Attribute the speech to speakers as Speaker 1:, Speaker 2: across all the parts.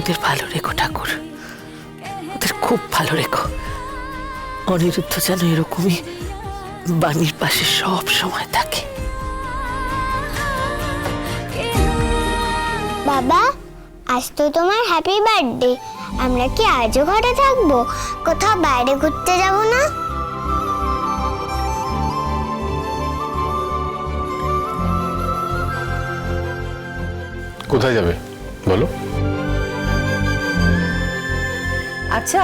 Speaker 1: ওদের ভালো রেখো ঠাকুর, ওদের খুব ভালো রেখো। অনিরুদ্ধ যেন এরকমই বাণীর পাশে সব সময় থাকে।
Speaker 2: বাবা, আজ তো তোমার হ্যাপি বার্থডে, আমরা কি আজও ঘরে থাকবো? কোথাও বাইরে ঘুরতে যাব না?
Speaker 3: কোথায় যাবে বলো?
Speaker 4: আচ্ছা,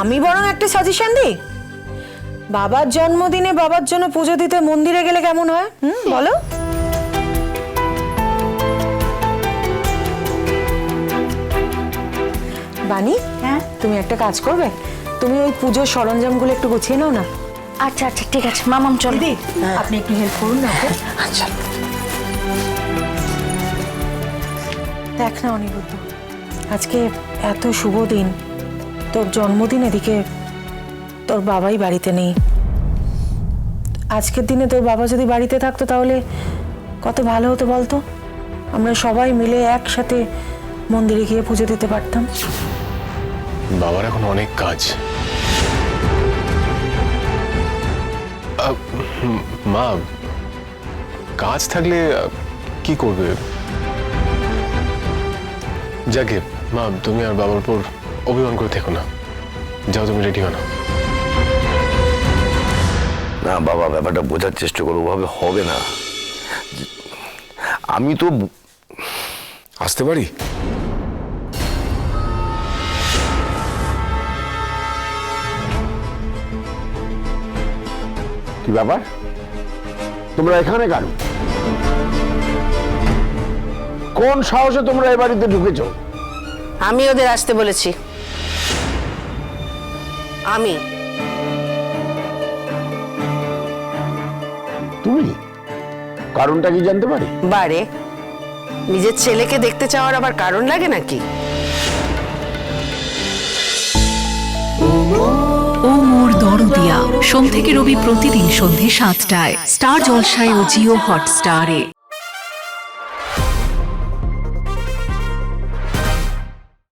Speaker 4: আমি বরং একটা সাজেশন দিই। বাবার জন্মদিনে বাবার জন্য পুজো দিতে মন্দিরে গেলে কেমন হয়? বলো। বানি, হ্যাঁ, তুমি একটা কাজ করবে, তুমি ওই পুজোর সরঞ্জামগুলো একটু গুছিয়ে নাও না।
Speaker 5: আচ্ছা আচ্ছা ঠিক আছে মামাম, চলো।
Speaker 4: দিদি, আপনি একটু হেল্প করুন না ওকে?
Speaker 1: আচ্ছা,
Speaker 4: দেখ না অনিরুদ্ধ, আজকে এত শুভ দিন, তোর জন্মদিন, এদিকে তোর বাবাই বাড়িতে নেই। আজকের দিনে তোর বাবা যদি বাড়িতে থাকতো তাহলে কত ভালো হতো বলতো। আমরা সবাই মিলে একসাথে মন্দিরে গিয়ে পুজো দিতে পারতাম।
Speaker 3: বাবার এখন অনেক কাজ। মা, কাজ থাকলে কি করবে? যাকে মা, তুমি আর বাবার উপর অভিমান করে থেকো না, যাও তুমি রেডি হও না।
Speaker 6: না বাবা, ব্যাপারটা বোঝার চেষ্টা করো, ওভাবে হবে না। আমি তো
Speaker 3: আসতে পারি?
Speaker 6: কি ব্যাপার, তোমরা এখানে কেন? কোন সাহসে তোমরা এই বাড়িতে ঢুকেছো?
Speaker 1: আমি ওদের আসতে বলেছি। আমি
Speaker 6: তুমি কারণটা কি জানতে পারি?
Speaker 1: বারে নিজের ছেলেকে দেখতে চাওয়ার আবার কারণ লাগে নাকি?
Speaker 7: ও মোর দরদিয়া, সোম থেকে রবি প্রতিদিন সন্ধে ৭টায় স্টার জলসায় ও জিও হটস্টারে।